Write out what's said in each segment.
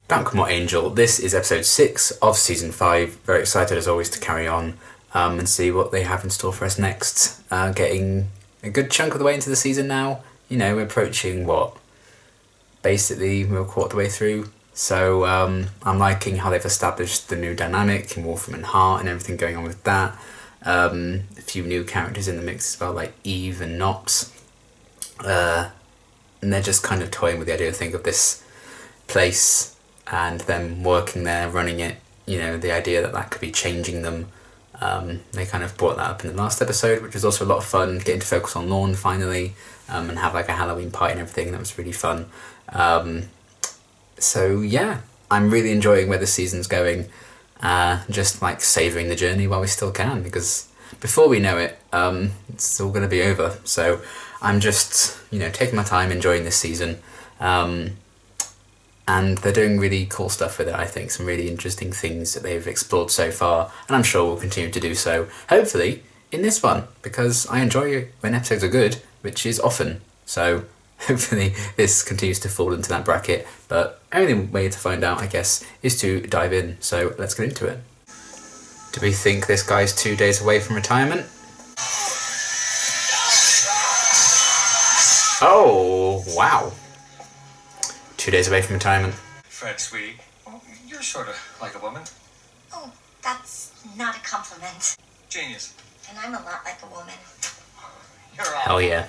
Bankmore Angel, this is episode 6 of season 5. Very excited as always to carry on and see what they have in store for us next. Getting a good chunk of the way into the season now. You know, we're approaching basically we're a quarter of the way through. So I'm liking how they've established the new dynamic in Wolfram and Hart and everything going on with that. A few new characters in the mix as well, like Eve and Nox. And they're just kind of toying with the idea, I think, of this place and them working there, running it, you know, the idea that could be changing them. They kind of brought that up in the last episode, which was also a lot of fun, getting to focus on Lorne finally, and have like a Halloween party and everything. That was really fun. So yeah, I'm really enjoying where the season's going, just like savouring the journey while we still can, because before we know it, it's all going to be over. So I'm just, you know, taking my time, enjoying this season. And they're doing really cool stuff with it, I think. Some really interesting things that they've explored so far, and I'm sure will continue to do so, hopefully, in this one, because I enjoy when episodes are good, which is often. So hopefully this continues to fall into that bracket, but only way to find out, I guess, is to dive in. So let's get into it. Do we think this guy's 2 days away from retirement? Oh, wow. 2 days away from retirement. Fred, sweetie, you're sort of like a woman. Oh, that's not a compliment. Genius. And I'm a lot like a woman. You're all. Hell yeah.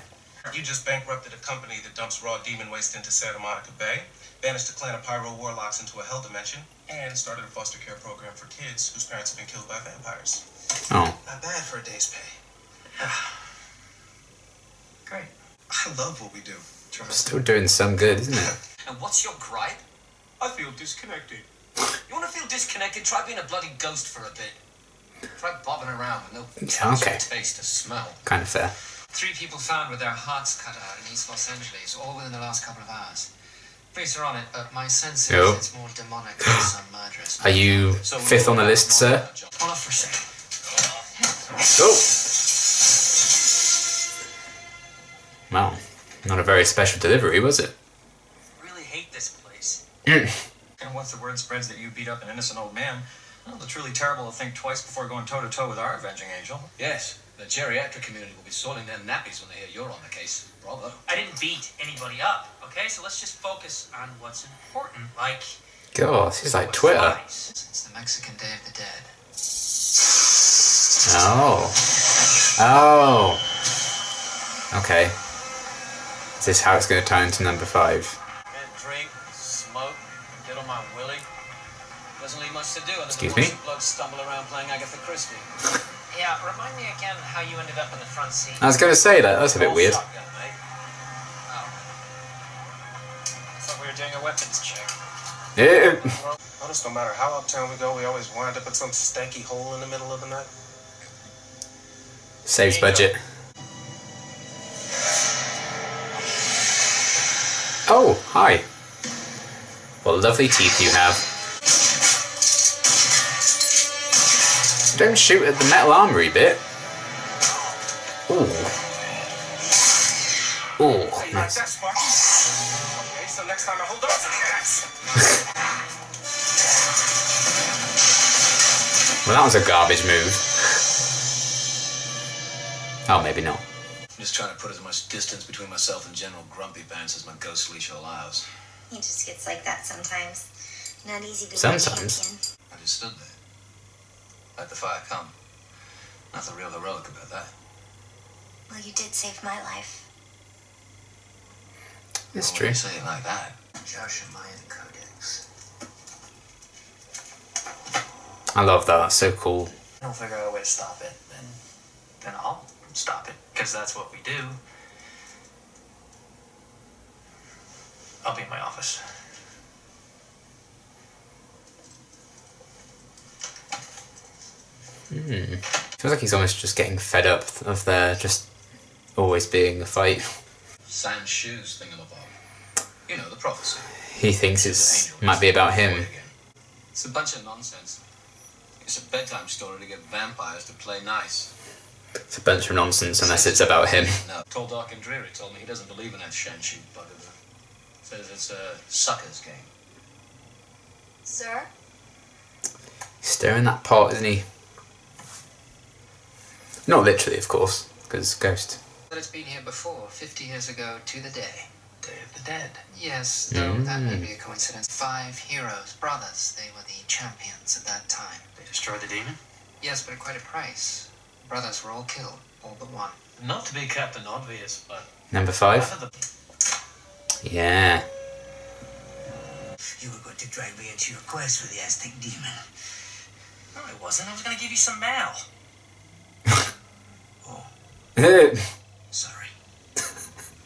You just bankrupted a company that dumps raw demon waste into Santa Monica Bay, banished a clan of pyro warlocks into a hell dimension, and started a foster care program for kids whose parents have been killed by vampires. Oh. Not bad for a day's pay. Great. I love what we do. Still doing some good, isn't it? And what's your gripe? I feel disconnected. You want to feel disconnected? Try being a bloody ghost for a bit. Try bobbing around with no Okay. taste or smell. Kind of fair. 3 people found with their hearts cut out in East Los Angeles, all within the last couple of hours. Police are on it, but my sense is Yo. it's more demonic than some murderous. Are you So 5th on the list, sir? Hold on for a second. Oh! Well, not a very special delivery, was it? Really hate this place. Mm. And once the word spreads that you beat up an innocent old man, well, it's really terrible to think twice before going toe-to-toe with our avenging angel. Yes, the geriatric community will be soiling their nappies when they hear you're on the case. Bravo. I didn't beat anybody up, okay? So let's just focus on what's important, like... God, this is like what's Twitter. nice. It's the Mexican Day of the Dead. Oh. Oh. Okay. Is this how it's going to tie into number 5? And drink, smoke, get on my willy. Doesn't leave much to do other Excuse than me? watch the bloke stumble around playing Agatha Christie. Yeah, remind me again how you ended up in the front seat. I was going to say that. That's a bit Full weird. shotgun, mate. Oh. I thought we were doing a weapons check. Yeah. Notice no matter how uptown we go, we always wind up at some stanky hole in the middle of the night. Saves budget. Oh, hi. What lovely teeth you have. Don't shoot at the metal armory bit. Ooh. Ooh, Hey, like nice. that, Sparky? Okay, so next time I hold on to the axe. Well, that was a garbage move. Oh, maybe not. I'm just trying to put as much distance between myself and General Grumpy Pants as my ghost leash allows. He just gets like that sometimes. Not easy to be a Sometimes. champion. I just stood there. Let the fire come. Nothing real heroic about that. Well, you did save my life. It's Well, true. when you say it like that. Cautionary Codex. I love that. That's so cool. I'll figure out a way to stop it, then I'll stop it, because that's what we do. I'll be in my office. Feels like he's almost just getting fed up of there just always being a fight. Sans shoes thingamabob. You know, the prophecy. He thinks it might be about him. It's a bunch of nonsense. It's a bedtime story to get vampires to play nice. It's a bunch of nonsense unless it's about him. No, Tall, Dark and Dreary told me he doesn't believe in that Shan-Shoot bugger. Says it's a sucker's game. Sir? He's stirring that pot, isn't he? Not literally, of course, because ghost. But it's been here before, 50 years ago to the day. Day of the Dead. Yes, though that may be a coincidence. 5 heroes, brothers. They were the champions at that time. They destroyed the demon? Yes, but at quite a price. Brothers were all killed, all but one. Not to be Captain Obvious, but... Number 5. Yeah. You were going to drag me into your quest for the Aztec demon. No, I wasn't. I was going to give you some mail. Sorry.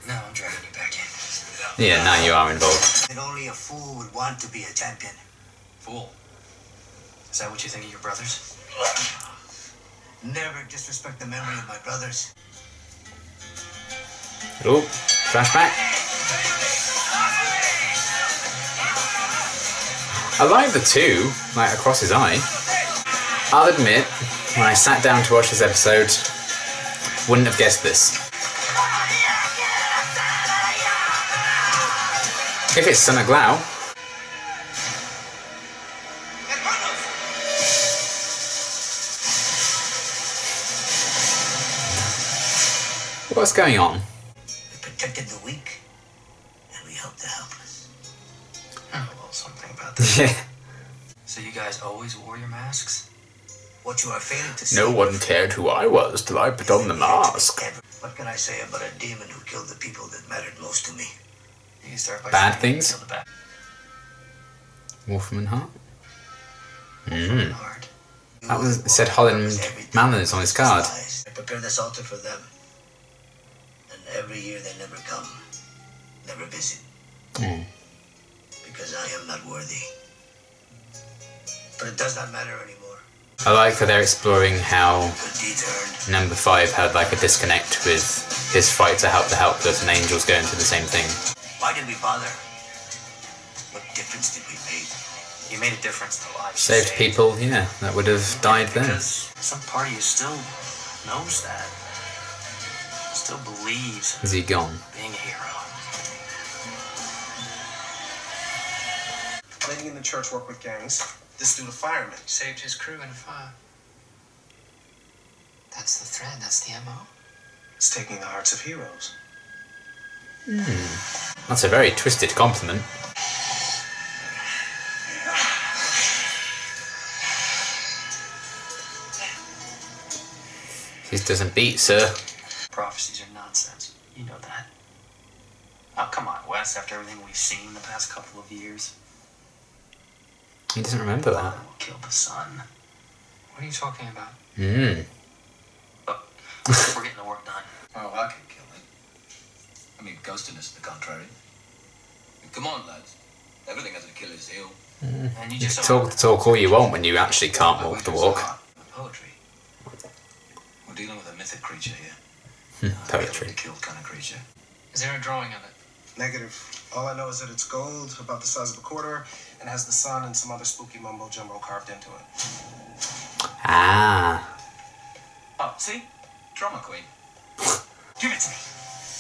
Now I'm dragging you back in. Yeah, now you are involved. And only a fool would want to be a champion. Fool. Is that what you think of your brothers? Never disrespect the memory of my brothers. Oh, flashback. I like the 2, like across his eye. I'll admit, when I sat down to watch this episode, wouldn't have guessed this. If it's Son of Glau. What's going on? We protected the weak, and we helped the helpless. Oh, well, something about that. Yeah. So you guys always wore your masks? What you are failing to see... No one cared who I was till I put on the mask. What can I say about a demon who killed the people that mattered most to me? You can start by Bad saying things? kill the bad. Wolfman Heart? Hard. That was, it said Holland Manners on his card. I prepare this altar for them. And every year they never come. Never visit. Because I am not worthy. But it does not matter anymore. I like how they're exploring how Good deeds earned. number 5 had like a disconnect with his fight to help the helpless and Angel's going through the same thing. Why did we bother? What difference did we make? You made a difference in the lives. Saved people, yeah, that would have died then. Because some part of you still knows that. Still believes in Is he gone? being a hero. Lady in the church work with gangs. This dude a fireman. Saved his crew in a fire. That's the thread, that's the MO. It's taking the hearts of heroes. That's a very twisted compliment. This doesn't beat, sir. Prophecies are nonsense. You know that. Oh, come on, Wes, after everything we've seen the past couple of years. He doesn't remember that. We'll kill the sun. What are you talking about? But we're getting the work done. Oh, I can kill it. I mean, ghosting is the contrary. Come on, lads. Everything has a killer's heel. And you just Talk the talk all you want when you actually can't walk the walk. Poetry. We're dealing with a mythic creature here. Poetry. A killed kind of creature. Is there a drawing of it? Negative. All I know is that it's gold, about the size of a quarter, and has the sun and some other spooky mumbo jumbo carved into it. Ah. Oh, see? Drama queen. Give it to me.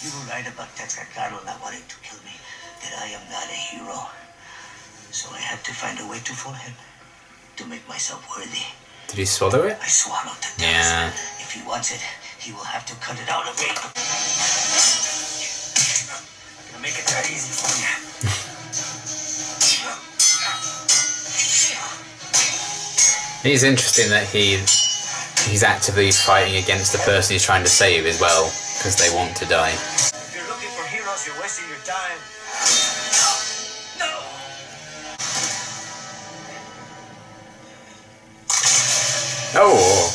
You were right about Texarkano not wanting to kill me. That I am not a hero. So I had to find a way to fool him. To make myself worthy. Did he swallow it? I swallowed the dust. Yeah. If he wants it, he will have to cut it out of me. I'm gonna make it that easy for you. It's interesting that he's actively fighting against the person he's trying to save as well, because they want to die. If you're looking for heroes, you're wasting your time. Oh!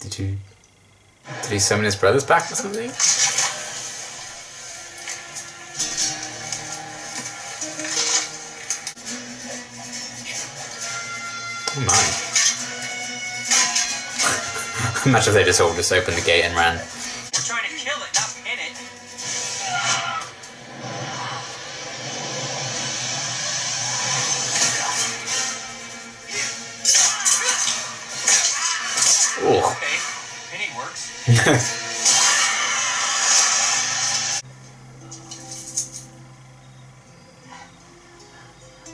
Did he summon his brothers back or something? Oh my. Imagine if they just all just opened the gate and ran. We're trying to kill it, not pin it. Oh. Okay, pinning works.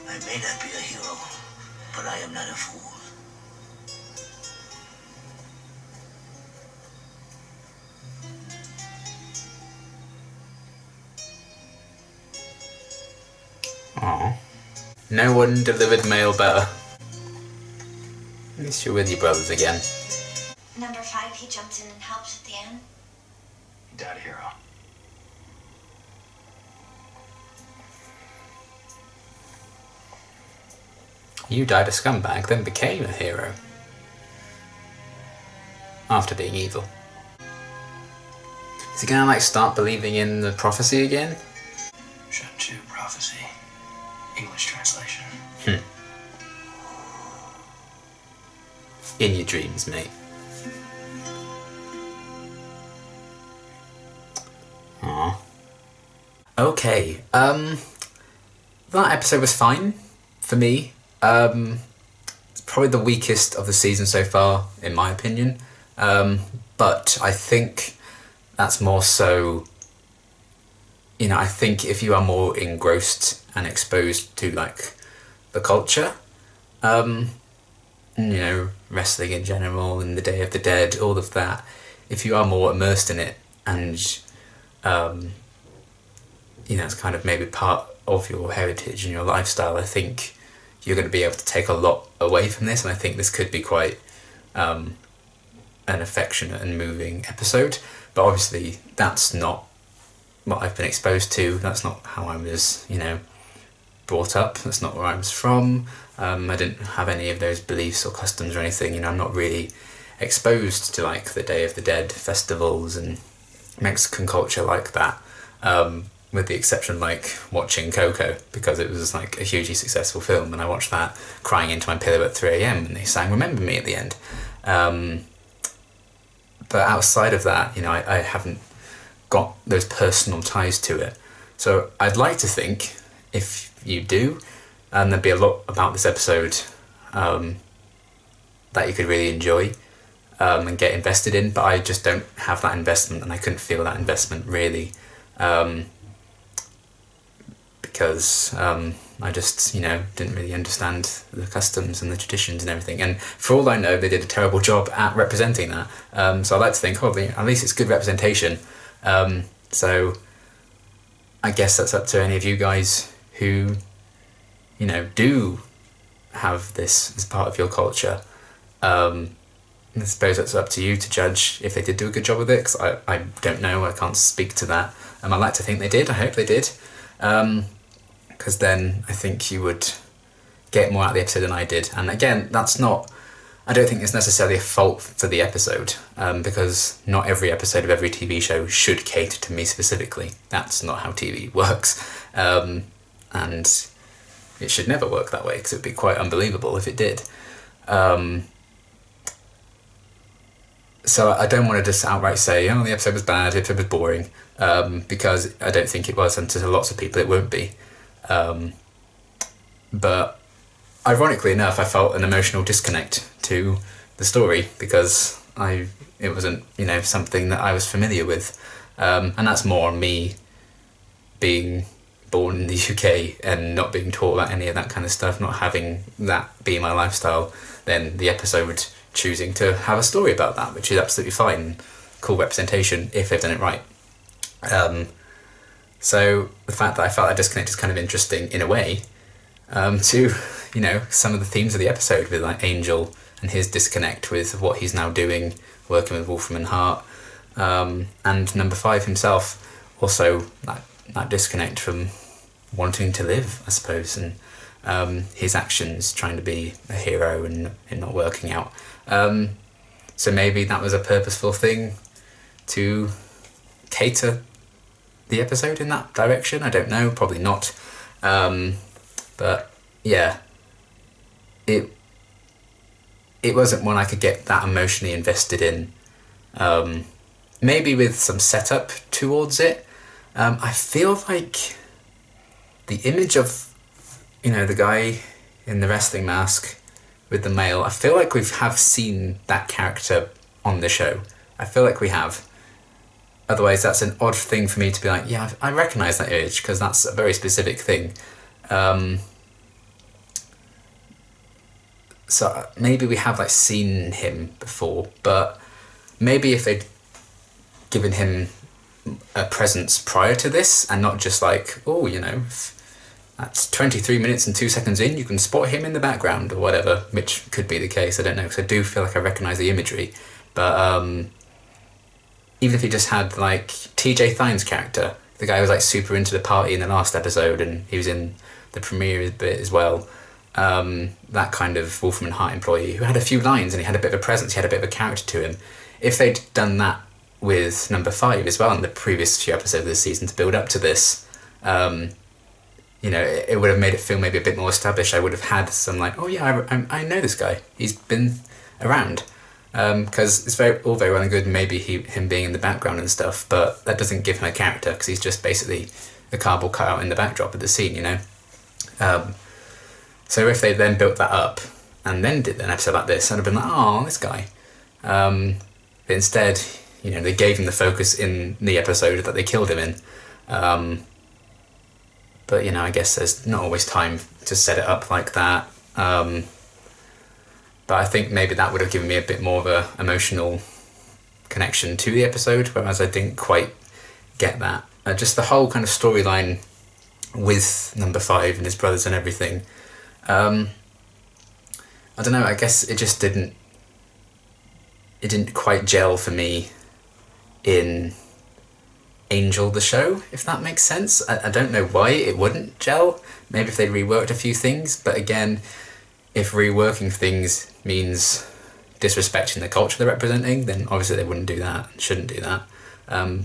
I may not be a hero, but I am not a fool. Aww. No one delivered mail better. At least you're with your brothers again. Number 5, he jumped in and helped at the end. He died a hero. You died a scumbag, then became a hero. After being evil. Is he gonna like start believing in the prophecy again? Shut prophecy. English translation. In your dreams, mate. Aww. Okay, that episode was fine for me. It's probably the weakest of the season so far, in my opinion. But I think that's more so, you know, I think if you are more engrossed and exposed to like the culture, you know, wrestling in general and the Day of the Dead, all of that, if you are more immersed in it and, you know, it's kind of maybe part of your heritage and your lifestyle, I think you're going to be able to take a lot away from this, and I think this could be quite an affectionate and moving episode. But obviously that's not what I've been exposed to, that's not how I was, you know, brought up, that's not where I was from. I didn't have any of those beliefs or customs or anything, you know, I'm not really exposed to like the Day of the Dead festivals and Mexican culture like that, with the exception like watching Coco, because it was like a hugely successful film and I watched that crying into my pillow at 3 AM and they sang Remember Me at the end. But outside of that, you know, I haven't got those personal ties to it. So I'd like to think, if you do, there'd be a lot about this episode that you could really enjoy and get invested in, but I just don't have that investment, and I couldn't feel that investment really, because I just, you know, didn't really understand the customs and the traditions and everything, and for all I know they did a terrible job at representing that, so I like to think, oh, at least it's good representation. So I guess that's up to any of you guys who, you know, do have this as part of your culture. I suppose that's up to you to judge if they did do a good job with it, because I don't know, I can't speak to that. I like to think they did, I hope they did, because then I think you would get more out of the episode than I did. And again, that's not, I don't think it's necessarily a fault for the episode, because not every episode of every TV show should cater to me specifically. That's not how TV works, and it should never work that way, because it would be quite unbelievable if it did. So I don't want to just outright say, oh, the episode was bad, the episode was boring, because I don't think it was, and to lots of people it won't be. But ironically enough, I felt an emotional disconnect to the story, because it wasn't, you know, something that I was familiar with, and that's more on me being born in the UK and not being taught about any of that kind of stuff, not having that be my lifestyle, then the episode choosing to have a story about that, which is absolutely fine, cool representation if they've done it right. So the fact that I felt that disconnect is kind of interesting in a way, to, you know, some of the themes of the episode with like Angel and his disconnect with what he's now doing, working with Wolfram and Hart, and number 5 himself, also that disconnect from wanting to live, I suppose, and his actions trying to be a hero and it not working out. So maybe that was a purposeful thing to cater the episode in that direction, I don't know, probably not. But yeah, it wasn't one I could get that emotionally invested in. Maybe with some setup towards it. I feel like the image of, you know, the guy in the wrestling mask with the mail, I feel like we have seen that character on the show. I feel like we have. Otherwise, that's an odd thing for me to be like, yeah, I recognise that image, because that's a very specific thing. So maybe we have like seen him before, but maybe if they'd given him a presence prior to this and not just like, oh, you know, that's 23 minutes and 2 seconds in, you can spot him in the background or whatever, which could be the case, I don't know, because I do feel like I recognise the imagery. But even if he just had like TJ Thine's character, the guy who was like super into the party in the last episode and he was in the premiere bit as well, that kind of Wolfram and Hart employee who had a few lines and he had a bit of a presence, he had a bit of a character to him. If they'd done that with number 5 as well in the previous few episodes of this season to build up to this, you know, it would have made it feel maybe a bit more established. I would have had some like, oh yeah, I know this guy, he's been around, because it's all very well and good maybe him being in the background and stuff, but that doesn't give him a character because he's just basically a cardboard cutout in the backdrop of the scene, you know. So if they then built that up and then did an episode like this, I'd have been like, oh, this guy. But instead, you know, they gave him the focus in the episode that they killed him in. But, you know, I guess there's not always time to set it up like that. But I think maybe that would have given me a bit more of a emotional connection to the episode, whereas I didn't quite get that. Just the whole kind of storyline with number 5 and his brothers and everything. I don't know, I guess it just didn't quite gel for me in Angel the show, if that makes sense. I don't know why it wouldn't gel. Maybe if they reworked a few things, but again, if reworking things means disrespecting the culture they're representing, then obviously they wouldn't do that, shouldn't do that.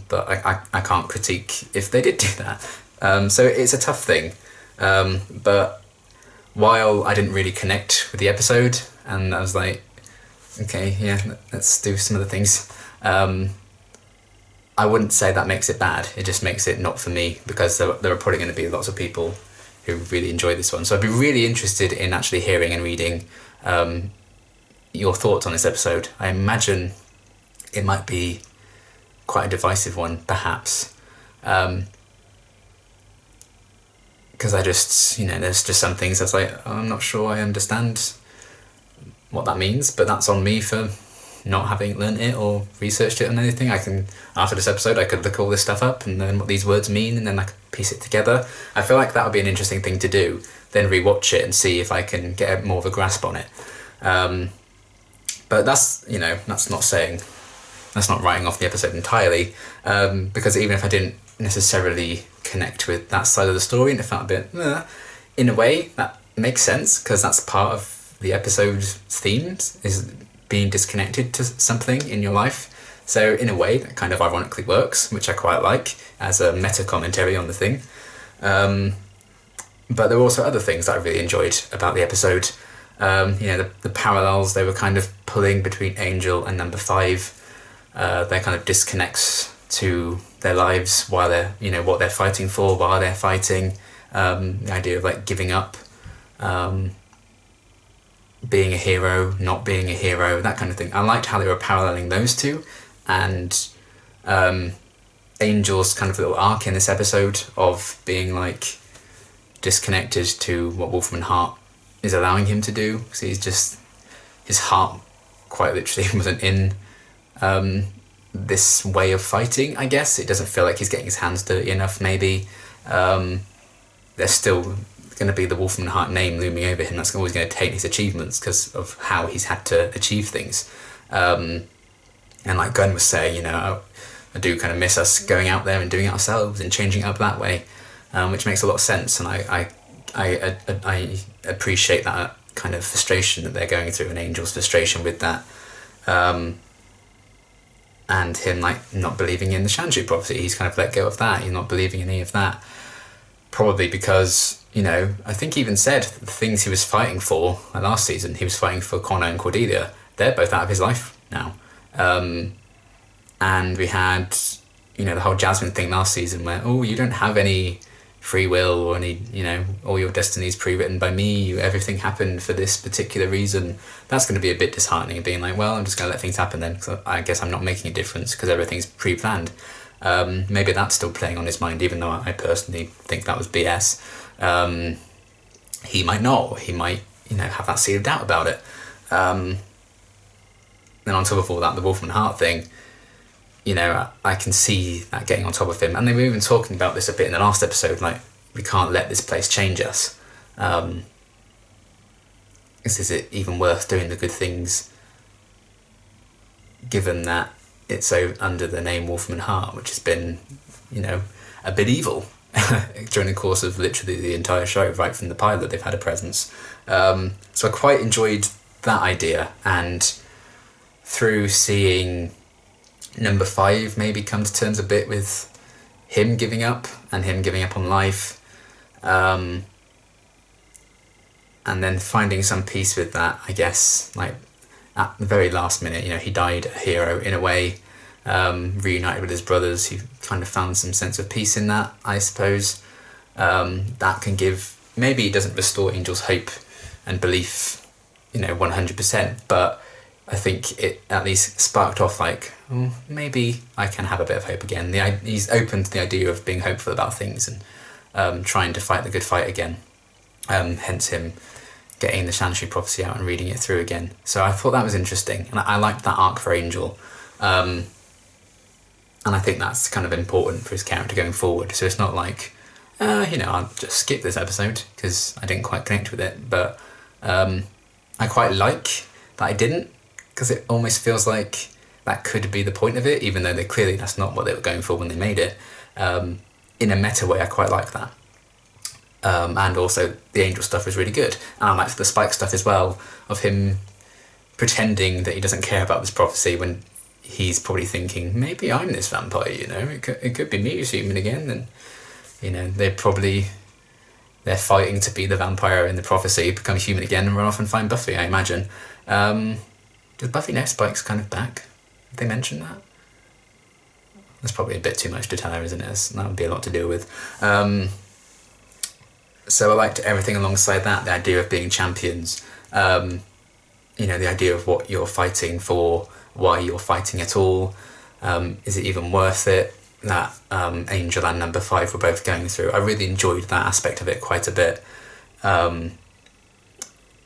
But I can't critique if they did do that. So it's a tough thing. But while I didn't really connect with the episode, and I was like, okay, yeah, let's do some of the things, I wouldn't say that makes it bad. It just makes it not for me, because there are probably going to be lots of people who really enjoy this one. So I'd be really interested in actually hearing and reading your thoughts on this episode. I imagine it might be quite a divisive one, perhaps. Because I just, you know, there's just some things that's like, oh, I'm not sure I understand what that means, but that's on me for not having learnt it or researched it on anything. I can, after this episode, I could look all this stuff up and learn what these words mean, and then I could piece it together. I feel like that would be an interesting thing to do, then rewatch it and see if I can get more of a grasp on it. But that's, you know, that's not writing off the episode entirely, because even if I didn't necessarily connect with that side of the story and it felt a bit, in a way, that makes sense, because that's part of the episode's themes, is being disconnected to something in your life. So in a way, that kind of ironically works, which I quite like as a meta commentary on the thing. But there were also other things that I really enjoyed about the episode. You know, the parallels they were kind of pulling between Angel and number 5, their kind of disconnects to their lives while they're, you know, what they're fighting for while they're fighting. The idea of like giving up, being a hero, not being a hero, that kind of thing. I liked how they were paralleling those two, and Angel's kind of little arc in this episode of being like disconnected to what Wolfram and Hart is allowing him to do. So he's just, his heart quite literally wasn't in this way of fighting, I guess. It doesn't feel like he's getting his hands dirty enough, maybe. There's still going to be the Wolfram and Hart name looming over him. That's always going to taint his achievements because of how he's had to achieve things. And like Gunn was saying, you know, I do kind of miss us going out there and doing it ourselves and changing it up that way, which makes a lot of sense. And I appreciate that kind of frustration that they're going through, and Angel's frustration with that. And him like not believing in the Shanju prophecy. He's kind of let go of that. He's not believing in any of that. Probably because, you know, I think he even said the things he was fighting for last season, he was fighting for Connor and Cordelia. They're both out of his life now. And we had, you know, the whole Jasmine thing last season where, oh, you don't have any free will or any, you know, all your destiny's pre-written by me, everything happened for this particular reason. That's going to be a bit disheartening, being like, well, I'm just going to let things happen then, because I guess I'm not making a difference because everything's pre-planned. Maybe that's still playing on his mind, even though I personally think that was BS. He might not. He might have that seed of doubt about it. Then on top of all that, the Wolfman Heart thing, I can see that getting on top of him. And they were even talking about this a bit in the last episode, like, we can't let this place change us. Is it even worth doing the good things given that it's under the name Wolfman Heart, which has been, a bit evil during the course of literally the entire show, right from the pilot they've had a presence. So I quite enjoyed that idea, and through seeing number 5 maybe come to terms a bit with him giving up and him giving up on life, and then finding some peace with that, I guess, like at the very last minute, he died a hero in a way, reunited with his brothers. He kind of found some sense of peace in that, I suppose. That can give, maybe it doesn't restore Angel's hope and belief, 100%, but I think it at least sparked off like, maybe I can have a bit of hope again. He's open to the idea of being hopeful about things and trying to fight the good fight again. Hence him getting the Cautionary prophecy out and reading it through again. So I thought that was interesting, and I liked that arc for Angel. And I think that's kind of important for his character going forward. So it's not like, I'll just skip this episode because I didn't quite connect with it. But I quite like that I didn't, because it almost feels like that could be the point of it, even though that's not what they were going for when they made it. In a meta way, I quite like that. And also the Angel stuff was really good. And I liked the Spike stuff as well, of him pretending that he doesn't care about this prophecy when he's probably thinking, maybe I'm this vampire, it could be me who's human again. And, they're fighting to be the vampire in the prophecy, become human again and run off and find Buffy, I imagine. Does Buffy know Spike's kind of back? Did they mention that? That's probably a bit too much to tell her, isn't it? That would be a lot to deal with. So I liked everything alongside that, the idea of being champions, the idea of what you're fighting for, why you're fighting at all, is it even worth it, that Angel and number 5 were both going through. I really enjoyed that aspect of it quite a bit. And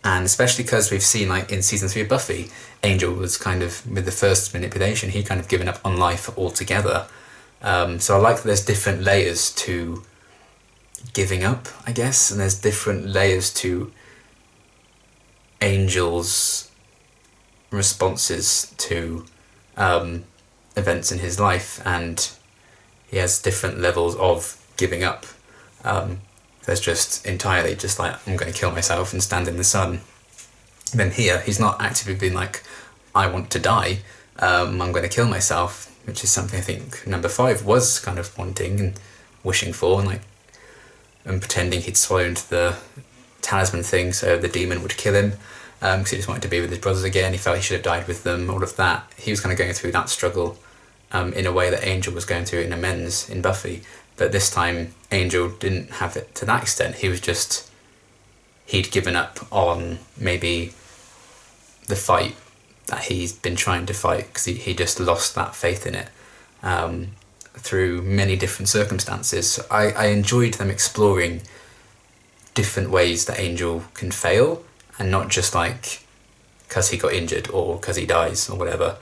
especially because we've seen, like, in season 3 of Buffy, Angel was kind of, with the first manipulation, he kind of given up on life altogether. So I like that there's different layers to giving up, I guess, and there's different layers to Angel's responses to events in his life, and he has different levels of giving up. There's just entirely just like, I'm going to kill myself and stand in the sun. Then here, he's not actively being like, I want to die, I'm going to kill myself, which is something I think number 5 was kind of wanting and wishing for, and pretending he'd swallowed the talisman thing so the demon would kill him, because he just wanted to be with his brothers again. He felt he should have died with them, all of that. He was kind of going through that struggle in a way that Angel was going through in amends in Buffy. But this time, Angel didn't have it to that extent. He was just, he'd given up on maybe the fight that he's been trying to fight, because he just lost that faith in it through many different circumstances. So I enjoyed them exploring different ways that Angel can fail, and not just like because he got injured or because he dies or whatever.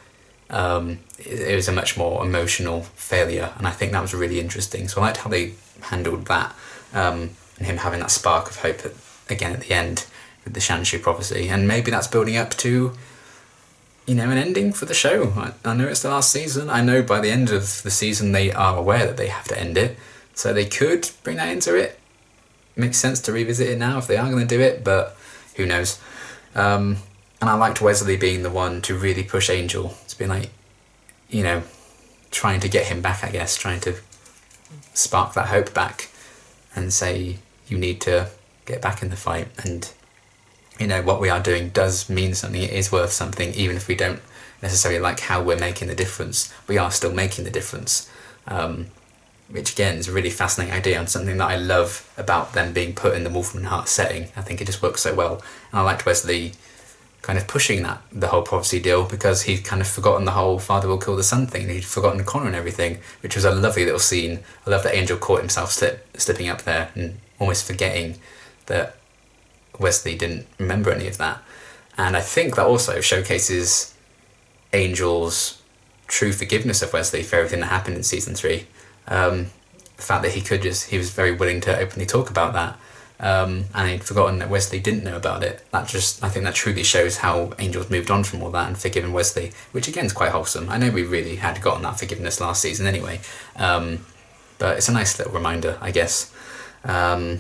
It was a much more emotional failure, and I think that was really interesting. So I liked how they handled that, and him having that spark of hope again at the end with the Cautionary prophecy, and maybe that's building up to, an ending for the show. I know it's the last season. I know by the end of the season they are aware that they have to end it, so they could bring that into it. Makes sense to revisit it now if they are going to do it, but who knows. And I liked Wesley being the one to really push Angel, to be like, trying to get him back, I guess, trying to spark that hope back and say, you need to get back in the fight, and what we are doing does mean something, it is worth something, even if we don't necessarily like how we're making the difference, we are still making the difference. Which again is a really fascinating idea, and something that I love about them being put in the Wolfman Heart setting. I think it just works so well, and I liked Wesley kind of pushing the whole prophecy deal, because he'd kind of forgotten the whole father will kill the son thing, and he'd forgotten Connor and everything, which was a lovely little scene. I love that Angel caught himself slipping up there and almost forgetting that Wesley didn't remember any of that. And I think that also showcases Angel's true forgiveness of Wesley for everything that happened in season 3. The fact that he was very willing to openly talk about that, and he'd forgotten that Wesley didn't know about it. I think that truly shows how Angel's moved on from all that and forgiven Wesley, which again is quite wholesome. I know we really had gotten that forgiveness last season anyway, but it's a nice little reminder, I guess. So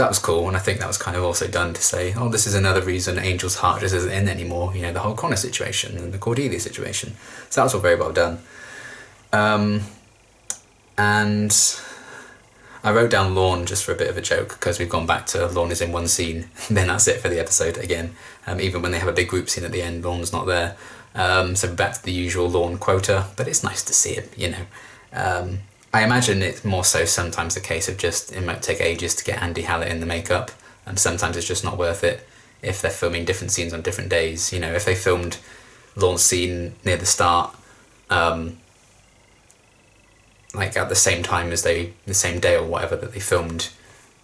that was cool, and I think that was kind of also done to say, oh, this is another reason Angel's heart just isn't in anymore, the whole Connor situation and the Cordelia situation. So that was all very well done. And I wrote down Lorne just for a bit of a joke, because we've gone back to Lorne is in one scene, then that's it for the episode again. Even when they have a big group scene at the end, Lorne's not there. So back to the usual Lorne quota, but it's nice to see him, I imagine it's more so sometimes a case of just, it might take ages to get Andy Hallett in the makeup, and sometimes it's just not worth it if they're filming different scenes on different days. If they filmed Lorne's scene near the start, like at the same time as the same day or whatever that they filmed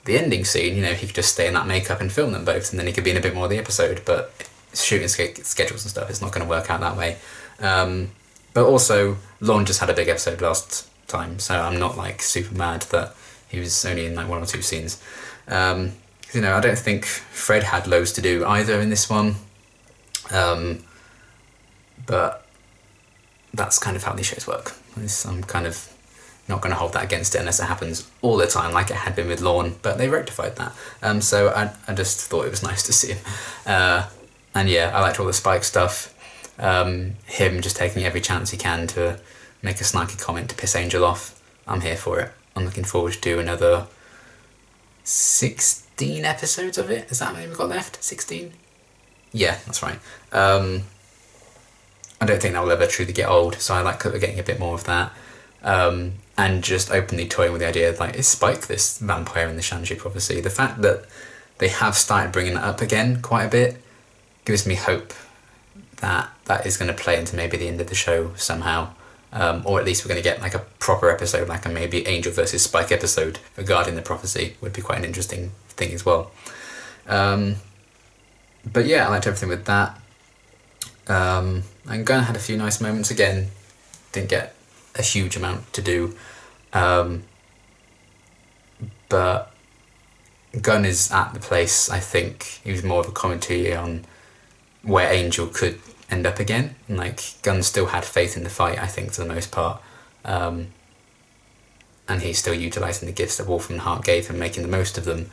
the ending scene, he could just stay in that makeup and film them both, and then he could be in a bit more of the episode. But shooting schedules and stuff, it's not going to work out that way. But also, Lorne just had a big episode last time, so I'm not like super mad that he was only in like 1 or 2 scenes. I don't think Fred had loads to do either in this one, but that's kind of how these shows work. I'm kind of not going to hold that against it unless it happens all the time like it had been with Lorne, but they rectified that. So I just thought it was nice to see him. And yeah, I liked all the Spike stuff. Him just taking every chance he can to make a snarky comment to piss Angel off. I'm here for it. I'm looking forward to do another 16 episodes of it. Is that how many we've got left? 16? Yeah, that's right. I don't think that will ever truly get old, so I like that we're getting a bit more of that. And just openly toying with the idea of, like, is Spike this vampire in the Shanji prophecy? The fact that they have started bringing that up again quite a bit gives me hope that that is going to play into maybe the end of the show somehow. Or at least we're going to get like a proper episode, like a maybe Angel versus Spike episode regarding the prophecy. Would be quite an interesting thing as well. But yeah, I liked everything with that. And Gunn had a few nice moments. Again, didn't get a huge amount to do. But Gunn is at the place, I think, he was more of a commentary on where Angel could end up again, and like Gunn still had faith in the fight, I think, for the most part, and he's still utilising the gifts that Wolfram and Hart gave him, making the most of them,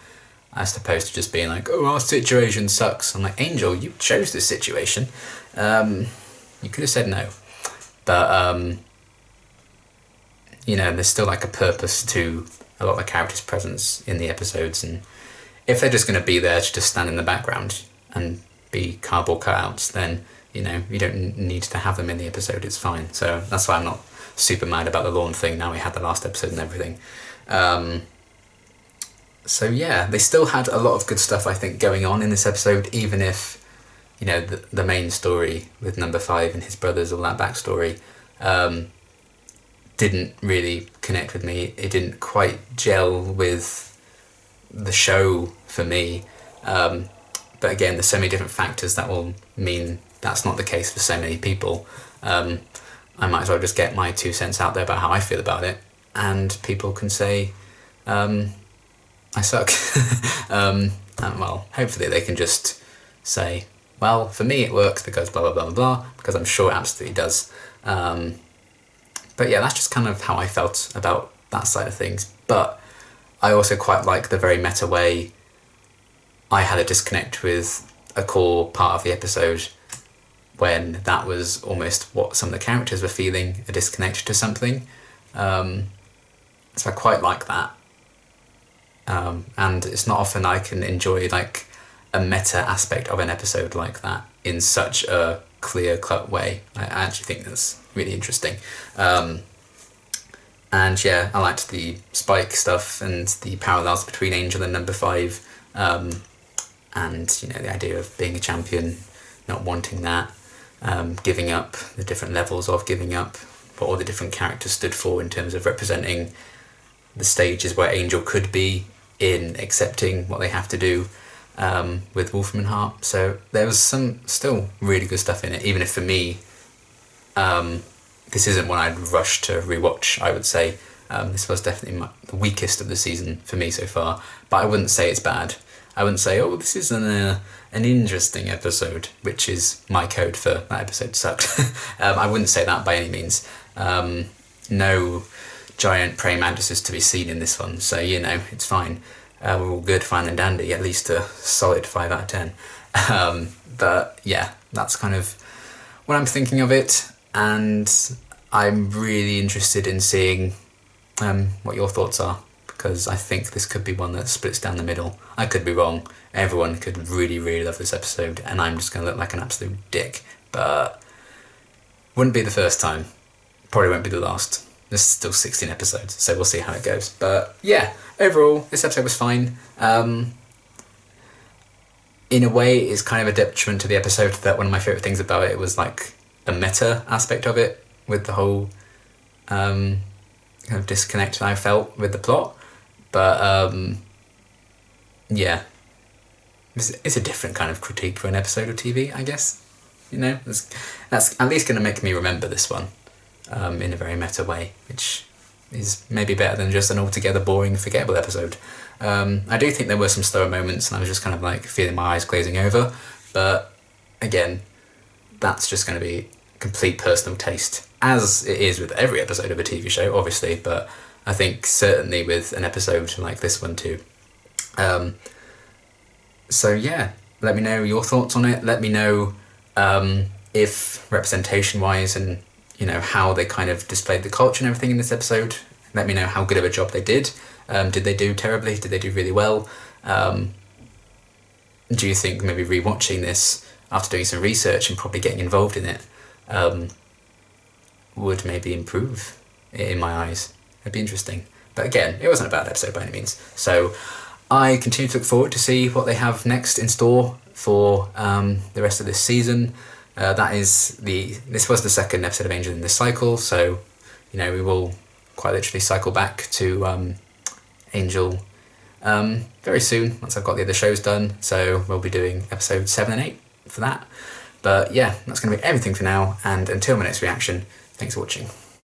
as opposed to just being like, oh, our situation sucks. I'm like, Angel, you chose this situation, you could have said no. But there's still like a purpose to a lot of the characters' presence in the episodes, and if they're just going to be there to just stand in the background and be cardboard cutouts, then you don't need to have them in the episode, it's fine. So that's why I'm not super mad about the Lorne thing now we had the last episode and everything. So yeah, they still had a lot of good stuff, I think, going on in this episode, even if, the main story with number 5 and his brothers, all that backstory, didn't really connect with me. It didn't quite gel with the show for me. But again, there's so many different factors that will mean that's not the case for so many people. I might as well just get my 2 cents out there about how I feel about it, and people can say I suck. And well, hopefully they can just say, well, for me it works because blah blah blah blah blah, because I'm sure it absolutely does. But yeah, that's just kind of how I felt about that side of things. But I also quite like the very meta way I had a disconnect with a core part of the episode, when that was almost what some of the characters were feeling, a disconnect to something. So I quite like that. And it's not often I can enjoy like a meta aspect of an episode like that in such a clear-cut way. I actually think that's really interesting. And yeah, I liked the Spike stuff and the parallels between Angel and number 5. And the idea of being a champion, not wanting that, giving up, the different levels of giving up, what all the different characters stood for in terms of representing the stages where Angel could be in accepting what they have to do. with Wolfram and Hart. So there was some still really good stuff in it, even if for me, this isn't one I'd rush to rewatch, I would say. This was definitely the weakest of the season for me so far, but I wouldn't say it's bad. I wouldn't say, oh, this is an interesting episode, which is my code for that episode sucked. I wouldn't say that by any means. No giant praying mantises to be seen in this one, so it's fine. We're all good, fine and dandy, at least a solid 5 out of 10. But yeah, that's kind of what I'm thinking of it, and I'm really interested in seeing what your thoughts are, because I think this could be one that splits down the middle. I could be wrong. Everyone could really, really love this episode, and I'm just going to look like an absolute dick. But wouldn't be the first time. Probably won't be the last. There's still 16 episodes, so we'll see how it goes. But yeah, overall, this episode was fine. In a way, it's kind of a detriment to the episode that one of my favourite things about it was like a meta aspect of it, with the whole kind of disconnect that I felt with the plot. But yeah, it's a different kind of critique for an episode of TV, I guess. That's at least going to make me remember this one in a very meta way, which is maybe better than just an altogether boring, forgettable episode. I do think there were some slower moments, and I was just kind of like feeling my eyes glazing over. But again, that's just going to be complete personal taste, as it is with every episode of a TV show, obviously, but I think certainly with an episode like this one too. So yeah, let me know your thoughts on it. Let me know if representation-wise and how they kind of displayed the culture and everything in this episode. Let me know how good of a job they did. Did they do terribly? Did they do really well? Do you think maybe rewatching this after doing some research and probably getting involved in it would maybe improve it in my eyes? It'd be interesting. But again, it wasn't a bad episode by any means. So I continue to look forward to see what they have next in store for the rest of this season. This was the second episode of Angel in this cycle, so we will quite literally cycle back to Angel very soon once I've got the other shows done. So we'll be doing episodes 7 and 8 for that. But yeah, that's going to be everything for now, and until my next reaction, thanks for watching.